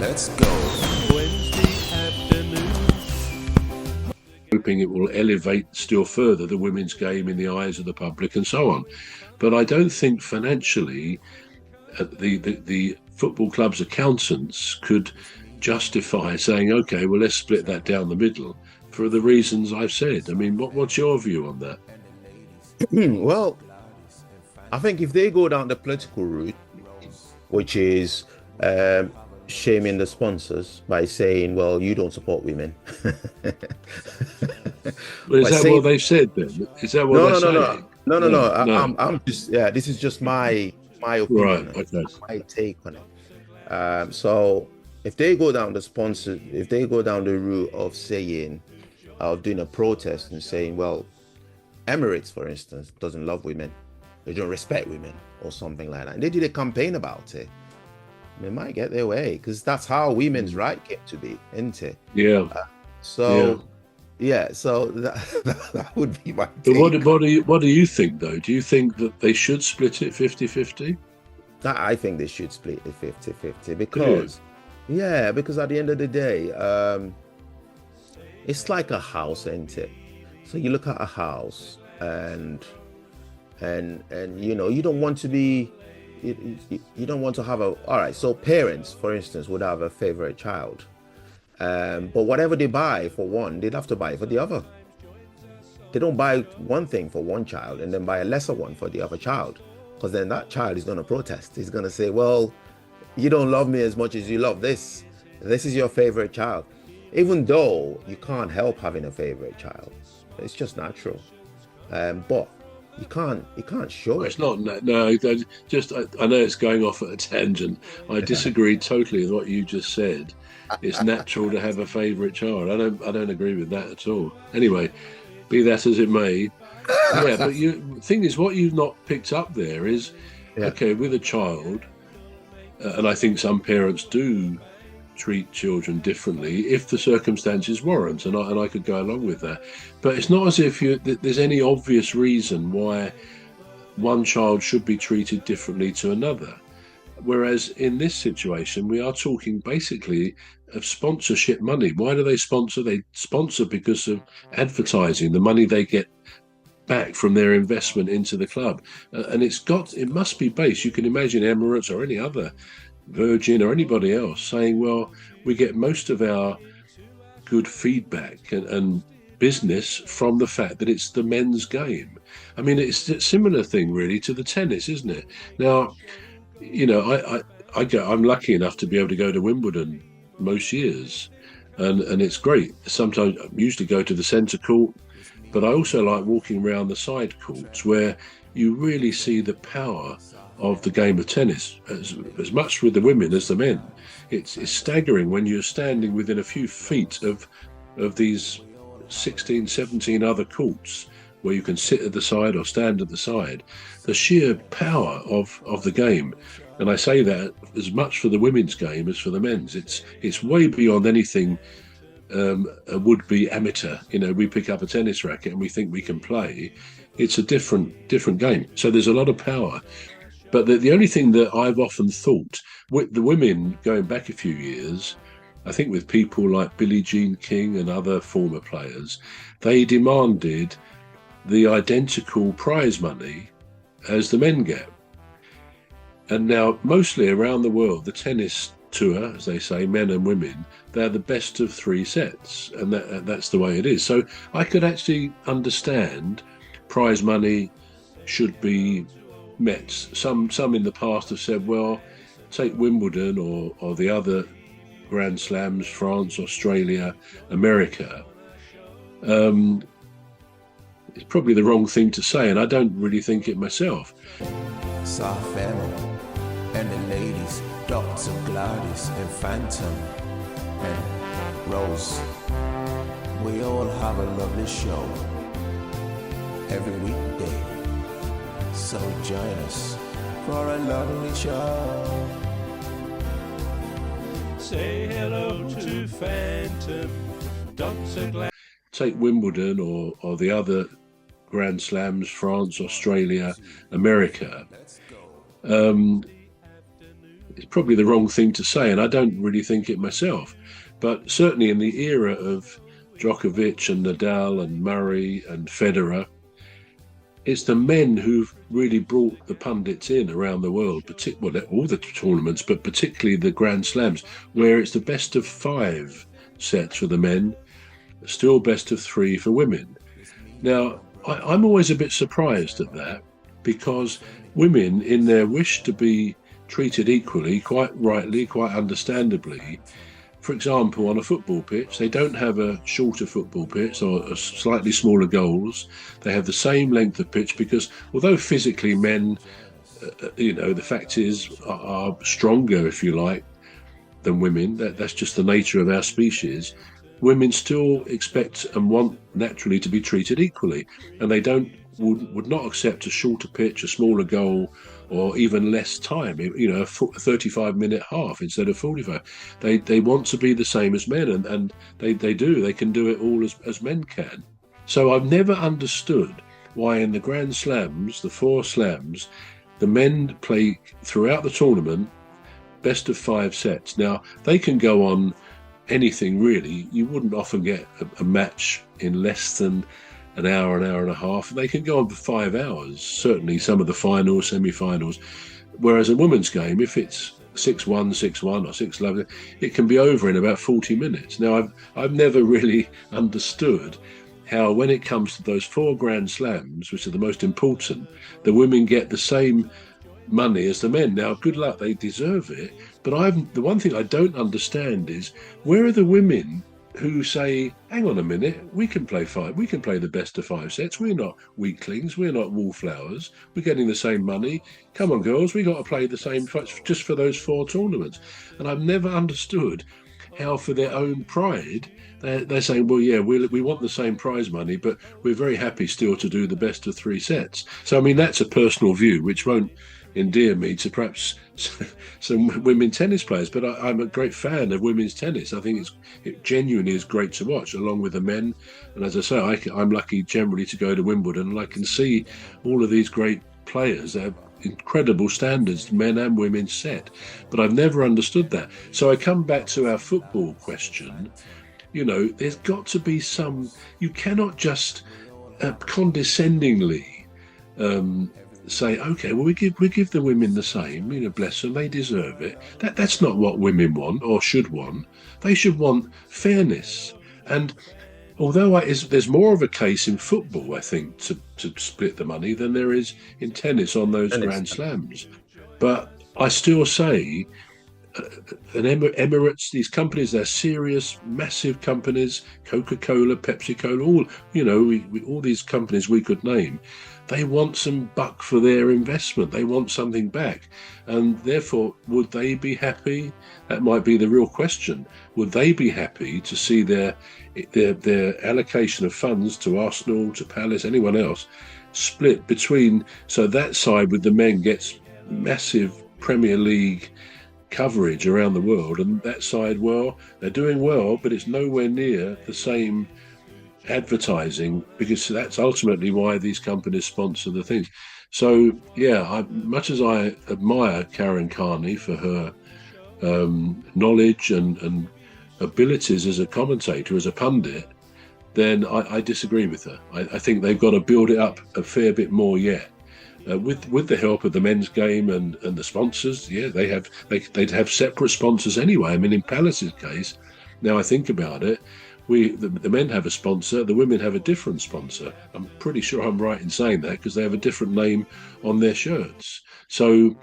Let's go. Wednesday afternoon. Hoping it will elevate still further the women's game in the eyes of the public and so on. But I don't think financially the football club's accountants could justify saying, okay, well, let's split that down the middle for the reasons I've said. I mean, what's your view on that? Well, I think if they go down the political route, which is shaming the sponsors by saying, well, you don't support women. Well, is that what they've said then? Is that what they're saying? No. I'm just, this is just my opinion. Right, okay. My take on it. So if they go down if they go down the route of saying, of doing a protest and saying, well, Emirates, for instance, doesn't love women, they don't respect women or something like that, and they did a campaign about it, they might get their way, because that's how women's right came to be, isn't it? Yeah. So that would be my take. But what do you think, though? Do you think that they should split it 50-50? I think they should split it 50-50 because because at the end of the day, it's like a house, isn't it? So you look at a house and you know, you don't want to be, you don't want to have all right, so parents, for instance, would have a favorite child, but whatever they buy for one, they'd have to buy for the other. They don't buy one thing for one child and then buy a lesser one for the other child, because then that child is going to protest. He's going to say, well, you don't love me as much as you love this is your favorite child, even though you can't help having a favorite child. It's just natural, but you can't show it. It's not. No, I know it's going off at a tangent. I disagree totally with what you just said. It's natural to have a favourite child. I don't agree with that at all. Anyway, be that as it may. Yeah, but the thing is, what you've not picked up there is, okay, with a child, and I think some parents do treat children differently if the circumstances warrant, and I could go along with that. But it's not as if there's any obvious reason why one child should be treated differently to another. Whereas in this situation, we are talking basically of sponsorship money. Why do they sponsor? They sponsor because of advertising, the money they get back from their investment into the club. And it must be based, you can imagine Emirates or any other, Virgin or anybody else, saying, well, we get most of our good feedback and business from the fact that it's the men's game. I mean, it's a similar thing really to the tennis, isn't it? Now, you know, I'm lucky enough to be able to go to Wimbledon most years, and it's great. Sometimes I usually go to the centre court, but I also like walking around the side courts where you really see the power of the game of tennis, as much with the women as the men. It's staggering when you're standing within a few feet of these 16, 17 other courts where you can sit at the side or stand at the side. The sheer power of the game. And I say that as much for the women's game as for the men's. It's way beyond anything a would-be amateur. You know, we pick up a tennis racket and we think we can play. It's a different game. So there's a lot of power. But the only thing that I've often thought, with the women going back a few years, I think with people like Billie Jean King and other former players, they demanded the identical prize money as the men get. And now, mostly around the world, the tennis tour, as they say, men and women, they're the best of three sets, and that's the way it is. So I could actually understand prize money should be met. Some in the past have said, well, take Wimbledon or the other Grand Slams, France, Australia, America. It's probably the wrong thing to say, and I don't really think it myself. Soft family and the ladies, Dr. Gladys and Phantom and Rose. We all have a lovely show every weekday. So join us for a lovely show. Say hello to Phantom, Dr. Glad. Take Wimbledon or the other Grand Slams, France, Australia, America. it's probably the wrong thing to say, and I don't really think it myself. But certainly in the era of Djokovic and Nadal and Murray and Federer, it's the men who've really brought the pundits in around the world, particularly all the tournaments, but particularly the Grand Slams, where it's the best of 5 sets for the men, still best of 3 for women. Now, I'm always a bit surprised at that, because women, in their wish to be treated equally, quite rightly, quite understandably, for example, on a football pitch, they don't have a shorter football pitch or a slightly smaller goals. They have the same length of pitch because although physically men, the fact is, are stronger, if you like, than women, that's just the nature of our species, women still expect and want naturally to be treated equally. And they would not accept a shorter pitch, a smaller goal, or even less time, a 35-minute half instead of 45. They want to be the same as men, and they do. They can do it all as men can. So I've never understood why in the Grand Slams, the 4 slams, the men play throughout the tournament best of 5 sets. Now, they can go on anything really. You wouldn't often get a match in less than an hour and a half. They can go on for 5 hours, certainly some of the finals, semi-finals. Whereas a women's game, if it's 6-1, 6-1 or 6-11, it can be over in about 40 minutes. Now, I've never really understood how, when it comes to those 4 Grand Slams, which are the most important, the women get the same money as the men. Now, good luck, they deserve it. But the one thing I don't understand is, where are the women who say, hang on a minute, we can play the best of 5 sets. We're not weaklings, we're not wallflowers, we're getting the same money. Come on, girls, we got to play the same just for those 4 tournaments. And I've never understood how, for their own pride, they're saying, well, yeah, we want the same prize money, but we're very happy still to do the best of 3 sets. So, I mean, that's a personal view, which won't endear me to perhaps some women tennis players, but I'm a great fan of women's tennis. I think it genuinely is great to watch, along with the men. And as I say, I'm lucky generally to go to Wimbledon, and I can see all of these great players. They have incredible standards, men and women set. But I've never understood that. So I come back to our football question. There's got to be some. You cannot just condescendingly say, okay, well, we give the women the same, bless them, they deserve it. That's not what women want or should want. They should want fairness. And although there's more of a case in football, I think, to split the money than there is in tennis on those Grand Slams. But I still say, Emirates, these companies, they're serious, massive companies, Coca-Cola, Pepsi-Cola, all these companies we could name. They want some buck for their investment. They want something back. And therefore, would they be happy? That might be the real question. Would they be happy to see their allocation of funds to Arsenal, to Palace, anyone else, split between, so that side with the men gets massive Premier League coverage around the world, and that side, well, they're doing well, but it's nowhere near the same advertising, because that's ultimately why these companies sponsor the things. So yeah, much as I admire Karen Carney for her knowledge and abilities as a commentator, as a pundit, then I disagree with her. I think they've got to build it up a fair bit more yet. With the help of the men's game and the sponsors. Yeah, they'd have separate sponsors anyway. I mean, in Palace's case, now I think about it, the men have a sponsor, the women have a different sponsor. I'm pretty sure I'm right in saying that, because they have a different name on their shirts. So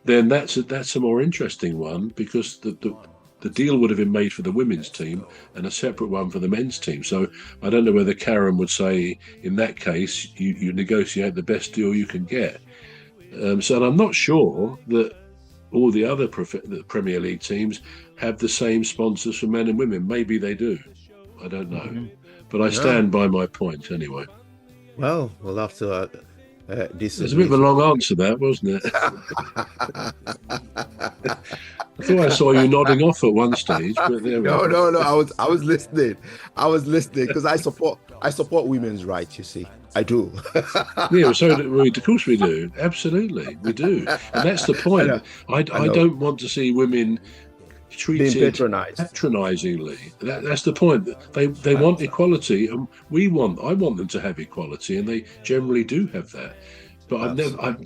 then that's a more interesting one, because the deal would have been made for the women's team and a separate one for the men's team. So I don't know whether Karen would say, in that case, you negotiate the best deal you can get. So I'm not sure that all the other Premier League teams have the same sponsors for men and women. Maybe they do. I don't know. Mm-hmm. But I stand by my point anyway. Well, we'll have to disagree. There's a bit of a long answer, that, wasn't it? I thought I saw you nodding off at one stage, but there we go. No. I was listening. because I support women's rights. You see, I do. Yeah, so of course we do. Absolutely, we do, and that's the point. I don't want to see women treated Being patronized. patronisingly. That's the point. They want equality, and I want them to have equality, and they generally do have that. But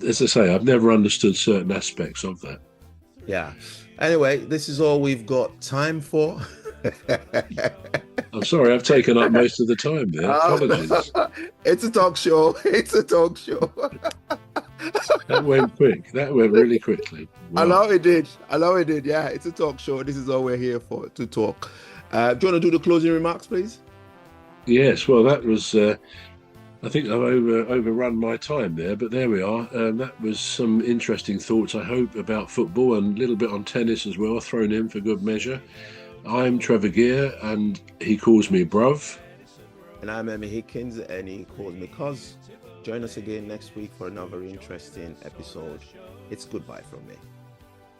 as I say, I've never understood certain aspects of that. Yeah. Anyway, this is all we've got time for. I'm sorry, I've taken up most of the time there. Apologies. It's a talk show. It's a talk show. That went quick. That went really quickly. Wow. I know it did. Yeah, it's a talk show. This is all we're here for, to talk. Do you want to do the closing remarks, please? Yes, well, that was... I think I've overrun my time there, but there we are. That was some interesting thoughts, I hope, about football and a little bit on tennis as well, thrown in for good measure. I'm Trevor Gear, and he calls me Bruv. And I'm Emmy Hikins, and he calls me Cuz. Join us again next week for another interesting episode. It's goodbye from me.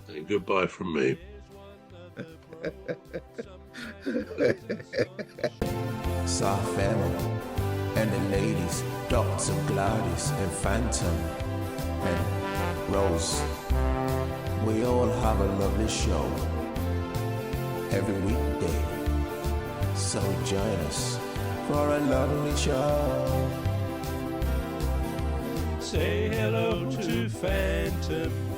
And goodbye from me. Soft family. And the ladies, Dr. Gladys and Phantom and Rose. We all have a lovely show every weekday. So join us for a lovely show. Say hello to Phantom.